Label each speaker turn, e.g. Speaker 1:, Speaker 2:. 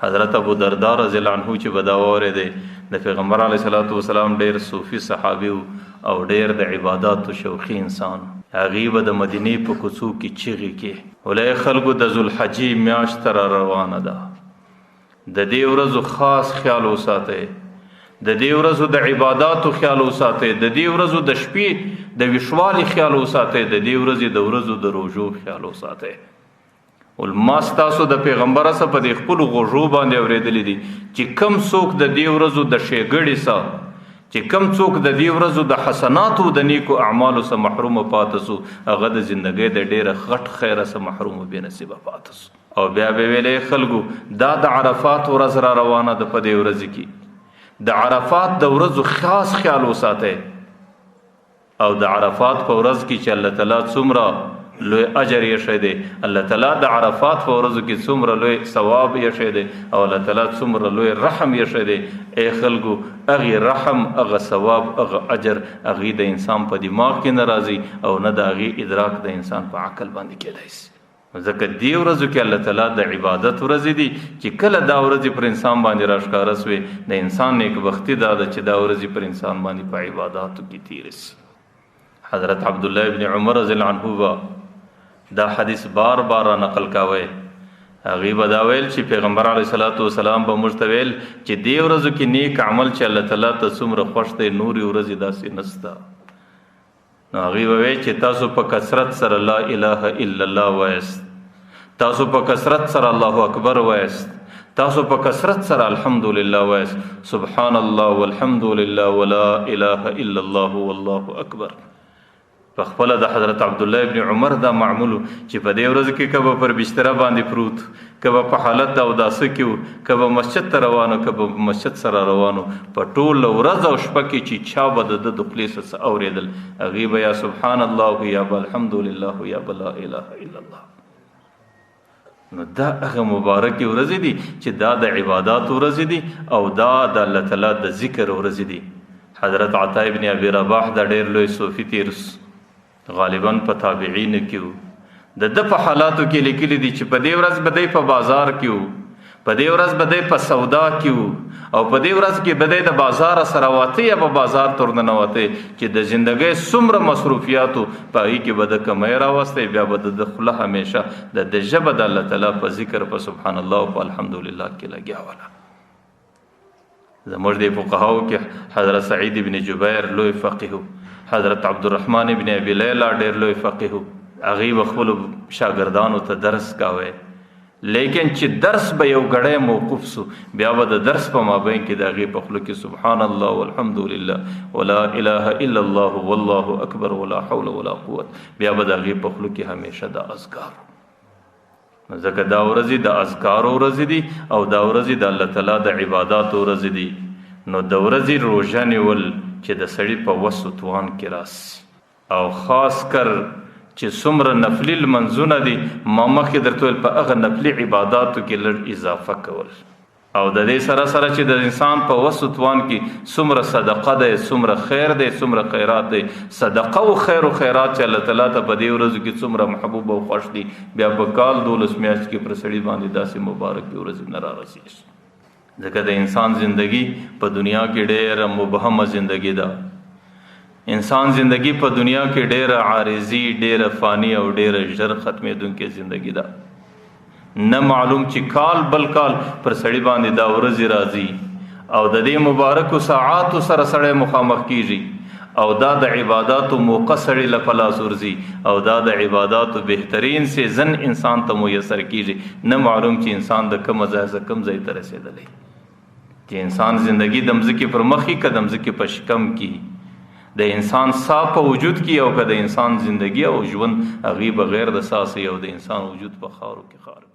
Speaker 1: حضرت ابو دردار رضی الله عنه چې بداوره دی د پیغمبر علیه الصلاۃ والسلام ډیر صوفي صحابي او ډیر د عبادت شوقي انسان. هغه به د مدینه په کوڅو کې چیغي کې ولې خلکو د ذوالحجې میاشت تر روانه ده، د دې ورځو خاص خیال وساتئ، د دې ورځو د عبادتو خیال وساتئ، د دې ورځو د شپې د وشوالي خیال وساتئ، د دې ورځې د ورځو د روزو خیال وساتئ. ولما ستاسو د پیغمبر سره په دې خپل غوږو باندې اورېدلې دي چې کم څوک د دې ورځو د شېګړې سره، چې کم څوک د دې ورځو د حسناتو د نیکو اعمالو سره محروم پاتې سو، هغه د ژوندۍ د ډېره غټ خیره سره محروم بې نصیبه پاتې سو. او بیا به ویلې خلکو دا د عرفات ورځ را روانه ده، په دې ورځ کې د عرفات د ورځو خاص خیال وساتئ. او د عرفات په ورځ کې چې الله تعالی څومره لوی اجر یې شه دی، الله تعالی د عرفات په ورځو کې څومره لوی ثواب یې شه دی، او الله تعالی څومره لوی رحم یې شه دی. ای خلکو هغه رحم، هغه ثواب، هغه اجر هغه د انسان په دماغ کې ناراضي او نه د هغه ادراک د انسان په عقل باندې کېدای شي. ځکه دې ورځو کې الله تعالی د عبادت ورځ دي چې کله دا ورځ پر انسان باندې راښکاره سوې، د انسان نیکبختي دا ده چې دا ورځ پر انسان باندې په عباداتو کې تیر شي. حضرت عبدالله ابن عمر رضی الله عنه دا حدیث بار بار نقل کاوه. هغه به دا ویل چې پیغمبر علیه الصلاۃ والسلام به موږ ته ویل چې دې ورځو کې نیک عمل چې الله تعالی ته څومره خوښ دی، نورې ورځې داسې نسته. نو هغه به ویل چې تاسو په کثرت سره لا اله الا الله وایست، تاسو په کثرت سره الله اکبر وایست، تاسو په کثرت سره الحمدلله وایست، سبحان الله والحمد لله ولا اله الا الله والله اکبر. په خپل د حضرت عبدالله ابن عمر دا معمولو چې په دې ورځ کې کبه پر بستره باندې پروت، کبه په حالت او داسه کې، کبه مسجد ته روانو، کبه مسجد سره روانو، په ټول ورځ او شپه کې چې چا به د خولې څخه اورېدل، هغې به یا سبحان الله یا به الحمدلله یا به لا اله الا الله. نو دا هغه مبارکې ورځې دي چې دا د عبادات ورځې دي او دا د الله تعالی د ذکر ورځې دي. حضرت عطا ابن ابي رباح دا ډېر لوی صوفي تیرس، غالباً په تابعین کې وو. د په حالاتو کې لیکلي دي چې په دې ورځ به دی په بازار کې وو، په دې ورځ به دی په سودا کې وو، او په دې ورځ کې به دی د بازار سره واته یا په بازار تر ننوته چې د ژوندۍ څومره مصروفیاتو په هغې کې به د کمۍ راوستی، بیا به د خوله همیشه د ژبه د الله تعالی په ذکر، په سبحان الله او په الحمدلله کې لګیا وله. زموږ د فقهاو کې حضرت سعید بن جبیر لوی فقیه، حضرت عبدالرحمن ابن ابي لیلى ډېر لوی فقیه، هغې به خپلو شاګردانو ته درس کاوه. لیکن چې درس به یو ګړی موقوف سو، بیا به د درس په مابین کې د هغې په خوله کې سبحان الله والحمد لله ولا اله الا الله والله اکبر ولا حول ولا قوت، بیا به د هغې په خوله کې همیشه د اذکار. ځکه دا ورځې د اذکارو ورځې دي او دا ورځې د الله تعالی د عباداتو ورځې دي. نو د ورځې روژه نیول چې د سړي په وس و توان کې راسي، او خاص کر چې څومره نفلي لمنځونه دي، ما مخکې درته ویل په هغه نفلي عباداتو کې لږ اضافه کول، او د دې سره سره چې د انسان په وس و توان کې څومره صدقه دی، څومره خیر دی، څومره خیرات دی. صدقه او خیر او خیرات چې الله تعالی ته په دې ورځو کې څومره محبوب او خوښ دي، بیا په کال 12 میاشت کې پر سړي باندې داسې مبارک ورځې نه رارسېږي. ځکه د انسان زندگی په دنیا کې ډېره مبهمه زندگی ده. انسان زندگی په دنیا کې ډېره عارضی، ډېره فانی او ډېره ژر ختمېدونکې زندگی ده. نه معلوم چې کال بل کال پر سړي باندې دا ورځې راځي، او د دې مبارکو ساعاتو سره سړی مخامخ کیږي، او دا د عباداتو موقع سړي له په لاس ورځي، او دا د عباداتو بهترین سیزن انسان ته میسر کیږي. نه معلوم چې انسان د کوم ځای څخه کوم ځای ته رسېدلی، چې انسان زندگی د مځکې پر مخ کې که د مځکې په شکم کې، د انسان ساه په وجود کې، او که د انسان زندگی او ژوند هغې بغیر د ساه او د انسان وجود په خاورو کې خارق